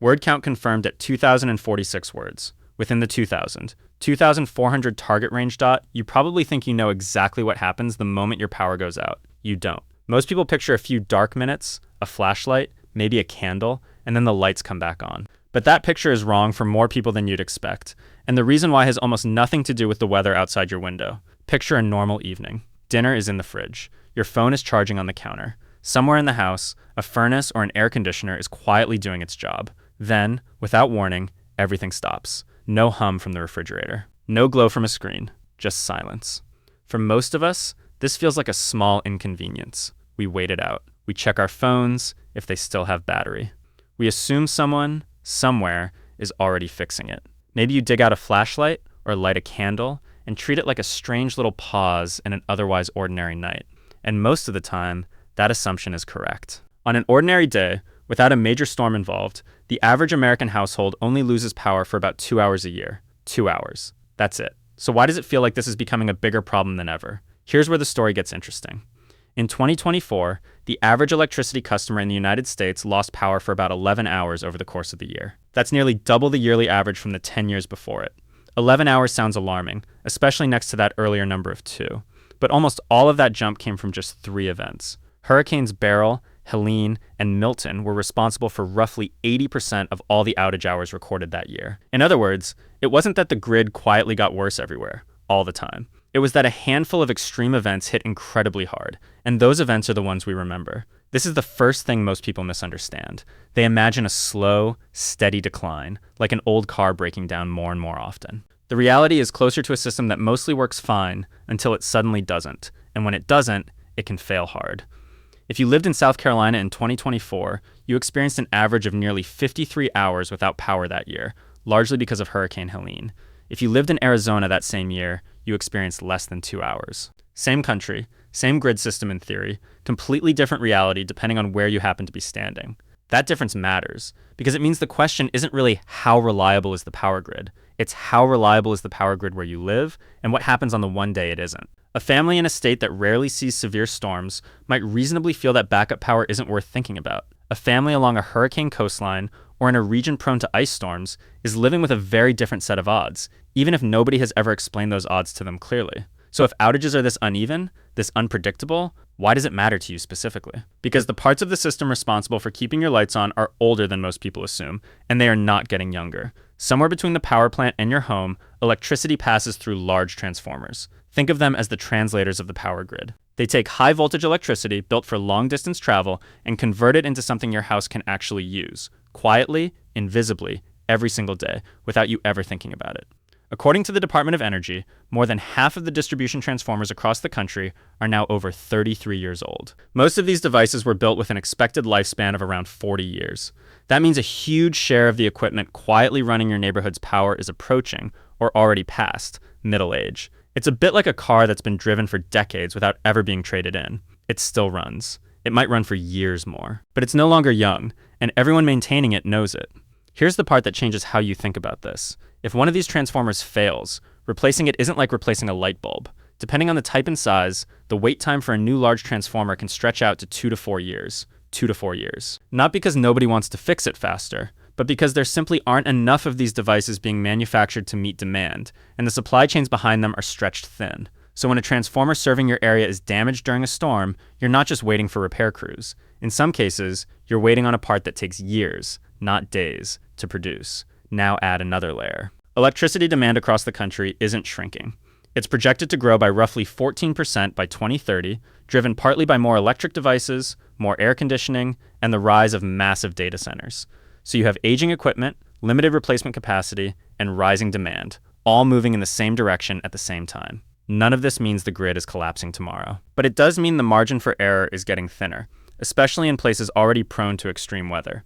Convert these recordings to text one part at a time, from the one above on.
Word count confirmed at 2,046 words. Within the 2,400 target range dot, you probably think you know exactly what happens the moment your power goes out. You don't. Most people picture a few dark minutes, a flashlight, maybe a candle, and then the lights come back on. But that picture is wrong for more people than you'd expect. And the reason why has almost nothing to do with the weather outside your window. Picture a normal evening. Dinner is in the fridge. Your phone is charging on the counter. Somewhere in the house, a furnace or an air conditioner is quietly doing its job. Then, without warning, everything stops. No hum from the refrigerator. No glow from a screen. Just silence. For most of us, this feels like a small inconvenience. We wait it out. We check our phones if they still have battery. We assume someone, somewhere, is already fixing it. Maybe you dig out a flashlight or light a candle and treat it like a strange little pause in an otherwise ordinary night. And most of the time, that assumption is correct. On an ordinary day, without a major storm involved, the average American household only loses power for about 2 hours a year. 2 hours. That's it. So why does it feel like this is becoming a bigger problem than ever? Here's where the story gets interesting. In 2024, the average electricity customer in the United States lost power for about 11 hours over the course of the year. That's nearly double the yearly average from the 10 years before it. 11 hours sounds alarming, especially next to that earlier number of 2. But almost all of that jump came from just 3 events. Hurricanes Beryl, Helene, and Milton were responsible for roughly 80% of all the outage hours recorded that year. In other words, it wasn't that the grid quietly got worse everywhere, all the time. It was that a handful of extreme events hit incredibly hard, and those events are the ones we remember. This is the first thing most people misunderstand. They imagine a slow, steady decline, like an old car breaking down more and more often. The reality is closer to a system that mostly works fine until it suddenly doesn't, and when it doesn't, it can fail hard. If you lived in South Carolina in 2024, you experienced an average of nearly 53 hours without power that year, largely because of Hurricane Helene. If you lived in Arizona that same year, you experienced less than 2 hours. Same country, same grid system in theory, completely different reality depending on where you happen to be standing. That difference matters, because it means the question isn't really how reliable is the power grid. It's how reliable is the power grid where you live, and what happens on the one day it isn't. A family in a state that rarely sees severe storms might reasonably feel that backup power isn't worth thinking about. A family along a hurricane coastline or in a region prone to ice storms is living with a very different set of odds, even if nobody has ever explained those odds to them clearly. So if outages are this uneven, this unpredictable, why does it matter to you specifically? Because the parts of the system responsible for keeping your lights on are older than most people assume, and they are not getting younger. Somewhere between the power plant and your home, electricity passes through large transformers. Think of them as the translators of the power grid. They take high voltage electricity built for long distance travel and convert it into something your house can actually use, quietly, invisibly, every single day, without you ever thinking about it. According to the Department of Energy, more than half of the distribution transformers across the country are now over 33 years old. Most of these devices were built with an expected lifespan of around 40 years. That means a huge share of the equipment quietly running your neighborhood's power is approaching, or already past, middle age. It's a bit like a car that's been driven for decades without ever being traded in. It still runs. It might run for years more. But it's no longer young, and everyone maintaining it knows it. Here's the part that changes how you think about this. If one of these transformers fails, replacing it isn't like replacing a light bulb. Depending on the type and size, the wait time for a new large transformer can stretch out to 2 to 4 years. 2 to 4 years. Not because nobody wants to fix it faster, but because there simply aren't enough of these devices being manufactured to meet demand, and the supply chains behind them are stretched thin. So when a transformer serving your area is damaged during a storm, you're not just waiting for repair crews. In some cases, you're waiting on a part that takes years, not days, to produce. Now add another layer. Electricity demand across the country isn't shrinking. It's projected to grow by roughly 14% by 2030, driven partly by more electric devices, more air conditioning, and the rise of massive data centers. So you have aging equipment, limited replacement capacity, and rising demand, all moving in the same direction at the same time. None of this means the grid is collapsing tomorrow. But it does mean the margin for error is getting thinner, especially in places already prone to extreme weather.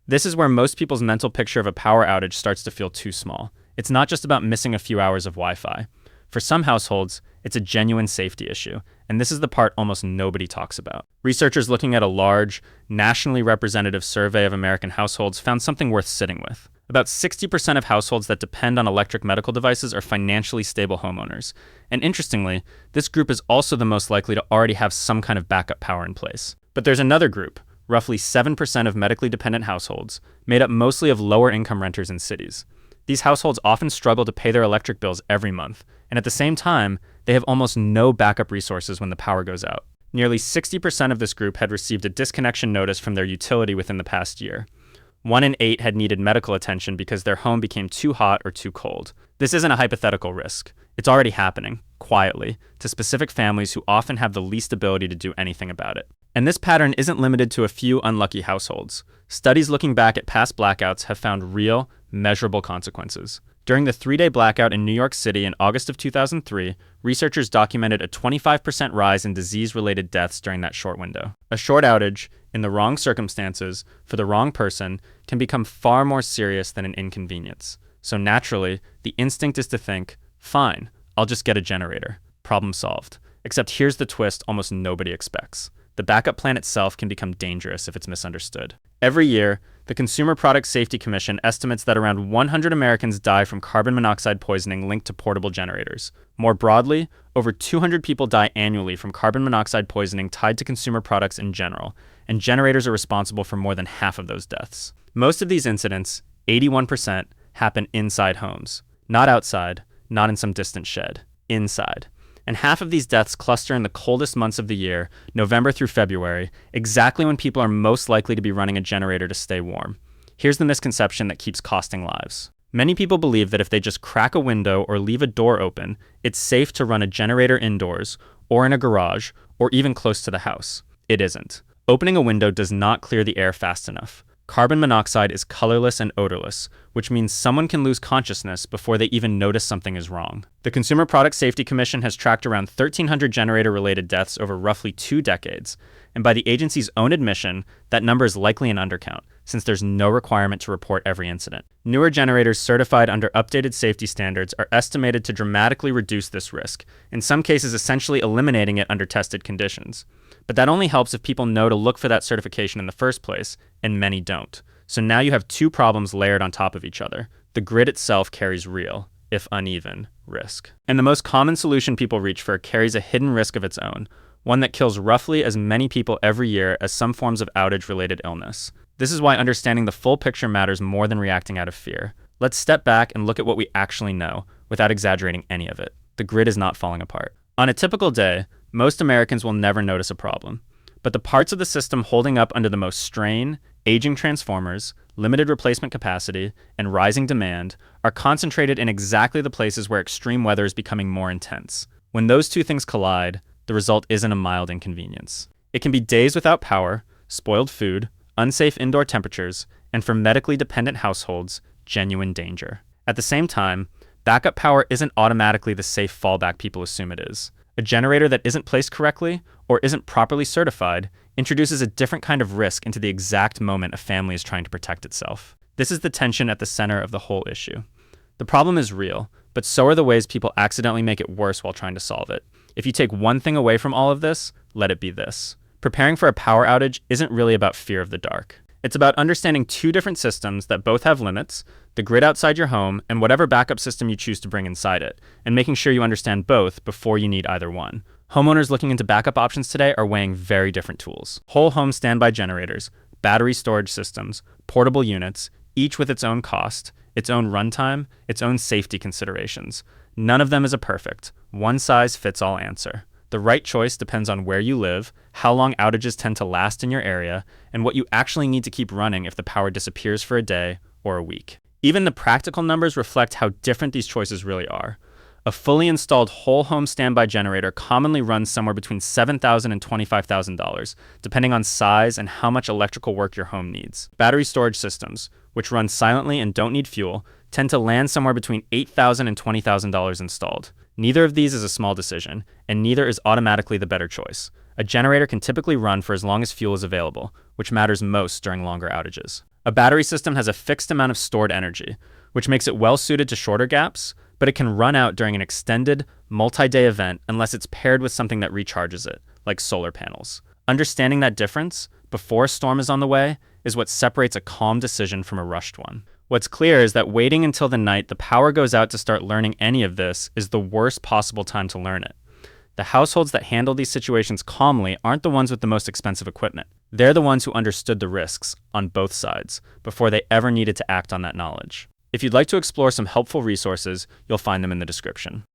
This is where most people's mental picture of a power outage starts to feel too small. It's not just about missing a few hours of Wi-Fi. For some households, it's a genuine safety issue, and this is the part almost nobody talks about. Researchers looking at a large, nationally representative survey of American households found something worth sitting with. About 60% of households that depend on electric medical devices are financially stable homeowners. And interestingly, this group is also the most likely to already have some kind of backup power in place. But there's another group, roughly 7% of medically dependent households, made up mostly of lower-income renters in cities. These households often struggle to pay their electric bills every month, and at the same time, they have almost no backup resources when the power goes out. Nearly 60% of this group had received a disconnection notice from their utility within the past year. 1 in 8 had needed medical attention because their home became too hot or too cold. This isn't a hypothetical risk. It's already happening, quietly, to specific families who often have the least ability to do anything about it. And this pattern isn't limited to a few unlucky households. Studies looking back at past blackouts have found real, measurable consequences. During the 3-day blackout in New York City in August of 2003, researchers documented a 25% rise in disease-related deaths during that short window. A short outage, in the wrong circumstances, for the wrong person, can become far more serious than an inconvenience. So naturally, the instinct is to think, fine, I'll just get a generator. Problem solved. Except here's the twist almost nobody expects. The backup plan itself can become dangerous if it's misunderstood. Every year, the Consumer Product Safety Commission estimates that around 100 Americans die from carbon monoxide poisoning linked to portable generators. More broadly, over 200 people die annually from carbon monoxide poisoning tied to consumer products in general, and generators are responsible for more than half of those deaths. Most of these incidents, 81%, happen inside homes. Not outside, not in some distant shed. Inside. And half of these deaths cluster in the coldest months of the year, November through February, exactly when people are most likely to be running a generator to stay warm. Here's the misconception that keeps costing lives. Many people believe that if they just crack a window or leave a door open, it's safe to run a generator indoors, or in a garage, or even close to the house. It isn't. Opening a window does not clear the air fast enough. Carbon monoxide is colorless and odorless, which means someone can lose consciousness before they even notice something is wrong. The Consumer Product Safety Commission has tracked around 1,300 generator-related deaths over roughly 2 decades, and by the agency's own admission, that number is likely an undercount, since there's no requirement to report every incident. Newer generators certified under updated safety standards are estimated to dramatically reduce this risk, in some cases essentially eliminating it under tested conditions. But that only helps if people know to look for that certification in the first place, and many don't. So now you have 2 problems layered on top of each other. The grid itself carries real, if uneven, risk. And the most common solution people reach for carries a hidden risk of its own, one that kills roughly as many people every year as some forms of outage-related illness. This is why understanding the full picture matters more than reacting out of fear. Let's step back and look at what we actually know, without exaggerating any of it. The grid is not falling apart. On a typical day, most Americans will never notice a problem. But the parts of the system holding up under the most strain, aging transformers, limited replacement capacity, and rising demand are concentrated in exactly the places where extreme weather is becoming more intense. When those 2 things collide, the result isn't a mild inconvenience. It can be days without power, spoiled food, unsafe indoor temperatures, and for medically dependent households, genuine danger. At the same time, backup power isn't automatically the safe fallback people assume it is. A generator that isn't placed correctly or isn't properly certified introduces a different kind of risk into the exact moment a family is trying to protect itself. This is the tension at the center of the whole issue. The problem is real, but so are the ways people accidentally make it worse while trying to solve it. If you take one thing away from all of this, let it be this. Preparing for a power outage isn't really about fear of the dark. It's about understanding 2 different systems that both have limits, the grid outside your home and whatever backup system you choose to bring inside it, and making sure you understand both before you need either one. Homeowners looking into backup options today are weighing very different tools. Whole home standby generators, battery storage systems, portable units, each with its own cost, its own runtime, its own safety considerations. None of them is a perfect, one-size-fits-all answer. The right choice depends on where you live, how long outages tend to last in your area, and what you actually need to keep running if the power disappears for a day or a week. Even the practical numbers reflect how different these choices really are. A fully installed whole home standby generator commonly runs somewhere between $7,000 and $25,000, depending on size and how much electrical work your home needs. Battery storage systems, which run silently and don't need fuel, tend to land somewhere between $8,000 and $20,000 installed. Neither of these is a small decision, and neither is automatically the better choice. A generator can typically run for as long as fuel is available, which matters most during longer outages. A battery system has a fixed amount of stored energy, which makes it well suited to shorter gaps, but it can run out during an extended, multi-day event unless it's paired with something that recharges it, like solar panels. Understanding that difference, before a storm is on the way, is what separates a calm decision from a rushed one. What's clear is that waiting until the night the power goes out to start learning any of this is the worst possible time to learn it. The households that handle these situations calmly aren't the ones with the most expensive equipment. They're the ones who understood the risks, on both sides, before they ever needed to act on that knowledge. If you'd like to explore some helpful resources, you'll find them in the description.